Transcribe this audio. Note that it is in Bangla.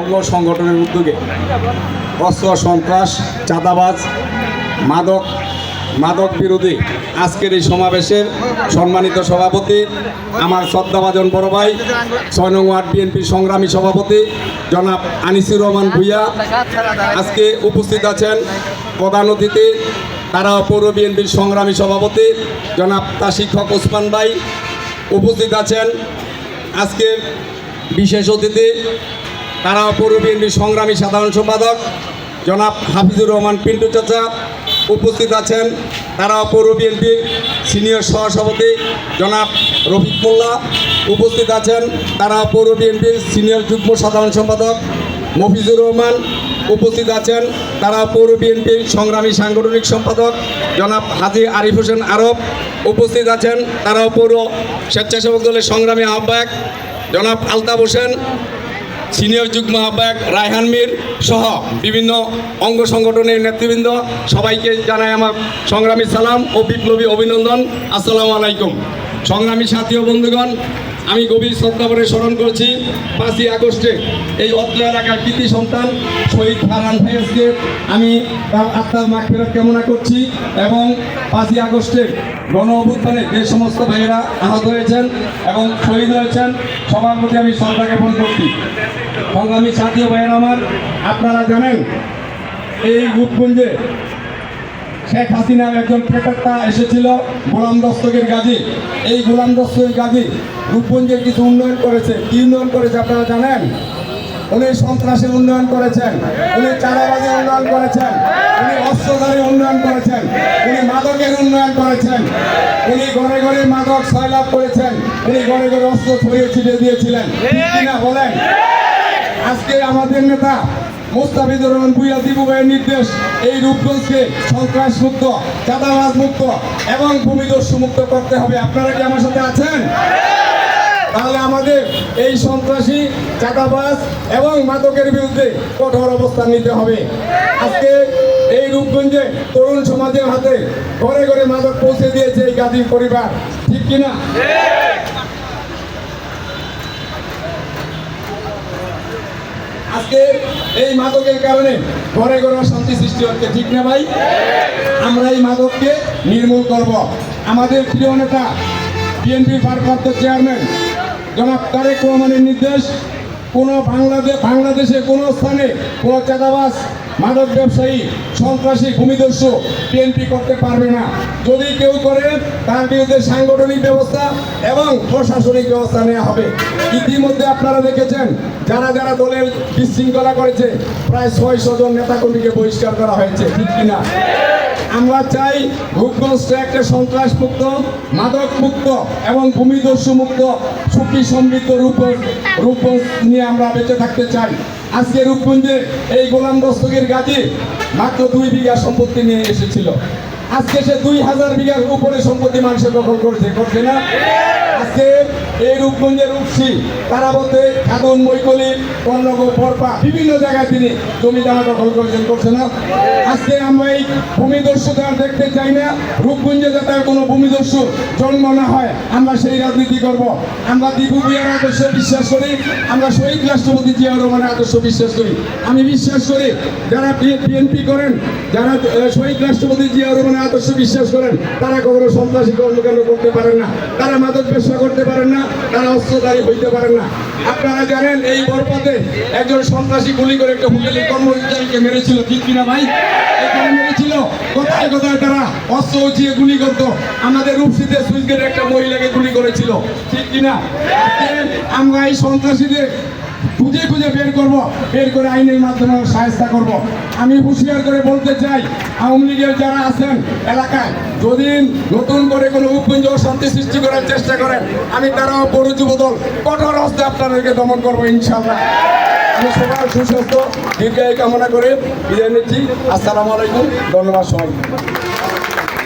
অঙ্গ সংগঠনের উদ্যোগে অস্ত্র সন্ত্রাস চাঁদাবাজ মাদক বিরোধী আজকের এই সমাবেশের সম্মানিত সভাপতি আমার শ্রদ্ধাভাজন বড় ভাই ৬ নং ওয়ার্ড বিএনপি সংগ্রামী সভাপতি জনাব আনিসুর রহমান ভূঁইয়া, আজকে উপস্থিত আছেন প্রধান অতিথি তারাও পৌর বিএনপির সংগ্রামী সভাপতি জনাব তাশিক হক ওসমান ভাই, উপস্থিত আছেন আজকের বিশেষ অতিথি তারাও পৌর বিএনপির সংগ্রামী সাধারণ সম্পাদক জনাব হাফিজুর রহমান পিন্টু চাচা, উপস্থিত আছেন তারাও পৌর বিএনপির সিনিয়র সহসভাপতি জনাব রফিক মোল্লা, উপস্থিত আছেন তারাও পৌর বিএনপির সিনিয়র যুগ্ম সাধারণ সম্পাদক মফিজুর রহমান, উপস্থিত আছেন তারাও পৌর বিএনপির সংগ্রামী সাংগঠনিক সম্পাদক জনাব হাজী আরিফ হোসেন আরব, উপস্থিত আছেন তারাও পৌর স্বেচ্ছাসেবক দলের সংগ্রামী আহ্বায়ক জনাব আলতাফ হোসেন, সিনিয়র যুগ্ম আহ্বায়ক রায়হান মীর সহ বিভিন্ন অঙ্গ সংগঠনের নেতৃবৃন্দ, সবাইকে জানাই আমার সংগ্রামী সালাম ও বিপ্লবী অভিনন্দন। আসসালামু আলাইকুম। সংগ্রামী সাথী ও বন্ধুগণ, আমি গভীর শ্রদ্ধা করে স্মরণ করছি 5ই আগস্টে এই অত্র এলাকার কৃতি সন্তান শহীদ ফারহান ফয়েজকে আমি তার আত্মার মাগফিরাত কামনা করছি এবং 5ই আগস্টের গণ অভ্যুত্থানে যে সমস্ত ভাইয়েরা আহত হয়েছেন এবং শহীদ হয়েছেন সবার প্রতি আমি শ্রদ্ধা জ্ঞাপন করছি। সংগ্রামী সাথী ও ভাইয়েরা আমার, আপনারা জানেন এই রূপগঞ্জে শেখ হাসিনার একজন প্রেতাত্মা এসেছিল গোলাম দস্তগীর গাজী। এই গোলাম দস্তগীর গাজী রূপগঞ্জের কিছু উন্নয়ন করেছে। কি উন্নয়ন করেছে আপনারা জানেন? উনি সন্ত্রাসের উন্নয়ন করেছেন, উনি চাঁদাবাজের উন্নয়ন করেছেন, উনি অস্ত্রধারী উন্নয়ন করেছেন, উনি মাদকের উন্নয়ন করেছেন, উনি ঘরে ঘরে মাদক সয়লাভ করেছেন, উনি ঘরে ঘরে অস্ত্র ছড়িয়ে ছিটিয়ে দিয়েছিলেন। কিনা বলেন? আজকে আমাদের নেতা মুস্তাফিজুর রহমান ভূঁইয়া দিবু ভাইয়ের নির্দেশ এই রূপগঞ্জকে সন্ত্রাস মুক্ত, চাঁদাবাজ মুক্ত এবং ভূমিদস্যু মুক্ত করতে হবে। আপনারা কি আমার সাথে আছেন? তাহলে আমাদের এই সন্ত্রাসী, চাঁদাবাজ এবং মাদকের বিরুদ্ধে কঠোর অবস্থান নিতে হবে। আজকে এই রূপগঞ্জে তরুণ সমাজের হাতে ঘরে ঘরে মাদক পৌঁছে দিয়েছে এই গাজী পরিবার, ঠিক কিনা? আজকে এই মাদকের কারণে ঘরে ঘরে অশান্তি সৃষ্টি হচ্ছে, ঠিক না ভাই? আমরা এই মাদককে নির্মূল করব। আমাদের প্রিয় নেতা বিএনপির ভারপ্রাপ্ত চেয়ারম্যান জনাব তারেক রহমানের নির্দেশ, কোনো বাংলাদেশে কোনো স্থানে কোনো চাঁদাবাজ, মাদক ব্যবসায়ী, সন্ত্রাসী, ভূমিদস্যু বিএনপি করতে পারবে না। যদি কেউ করে তার বিরুদ্ধে সাংগঠনিক ব্যবস্থা এবং প্রশাসনিক ব্যবস্থা নেওয়া হবে। ইতিমধ্যে আপনারা দেখেছেন যারা যারা দলের বিশৃঙ্খলা করেছে প্রায় 600 জন নেতাকর্মীকে বহিষ্কার করা হয়েছে, ঠিক কিনা? আমরা চাই রূপগঞ্জটা একটা সন্ত্রাস মুক্ত, মাদক মুক্ত এবং ভূমিদস্যু মুক্ত সুখী সমৃদ্ধ রূপগঞ্জ নিয়ে আমরা বেঁচে থাকতে চাই। আজকে রূপগঞ্জে এই গোলাম দস্তগীর গাজী মাত্র 2 বিঘা সম্পত্তি নিয়ে এসেছিল। আজকে সে 2000 বিঘার উপরে সম্পত্তি মানুষের দখল করছে না? আজকে এই রূপগঞ্জের রূপসী, তারাবতে, খাদন, মৈকলি, কর্ণগো, বরপা বিভিন্ন জায়গায় তিনি জমি জামা দখল করছে না? আজকে আমরা এই ভূমিদস্যুতা দেখতে চাই না। রূপগঞ্জে যাতে কোনো ভূমিদস্যু জন্ম না হয় আমরা সেই রাজনীতি করব। আমরা দিবু ভূঁইয়ার আদর্শ বিশ্বাস করি, আমরা শহীদ রাষ্ট্রপতি জিয়াউর রহমানের আদর্শ বিশ্বাস করি। আমি বিশ্বাস করি যারা বিএনপি করেন, যারা শহীদ রাষ্ট্রপতি জিয়াউর রহমানের আদর্শ বিশ্বাস করেন, তারা কখনো সন্ত্রাসী কর্মকাণ্ড করতে পারেন না, তারা মাদক ব্যবসা করতে পারেন না, তারা অস্ত্রধারী হইতে পারেন না। আপনারা জানেন এই বরপাতে একজন সন্ত্রাসী গুলি করে একটা হোটেলের কর্মচারীকে মেরেছিল, ঠিক কিনা ভাই? এখানে মেরেছিল। কোথায় কোথায় তারা অস্ত্র উঁচিয়ে গুলি করতো। আমাদের রূপসীতে সুইচ গেটে একটা মহিলাকে গুলি করেছিল, ঠিক কিনা? আমরা এই সন্ত্রাসীদের খুঁজে খুঁজে বের করে আইনের মাধ্যমে সাহায্য করব। আমি হুঁশিয়ার করে বলতে চাই, আওয়ামী লীগের যারা আছেন এলাকায় যদি নতুন করে কোনো রূপগঞ্জে অশান্তি সৃষ্টি করার চেষ্টা করেন, আমি তারাও পৌর যুবদল কঠোর হস্তে আপনাদেরকে দমন করবো ইনশাআল্লাহ। আমি সবার সুস্বাস্থ্য দীর্ঘায়ু কামনা করে বিদায় নিচ্ছি। আসসালামু আলাইকুম, ধন্যবাদ সবাই।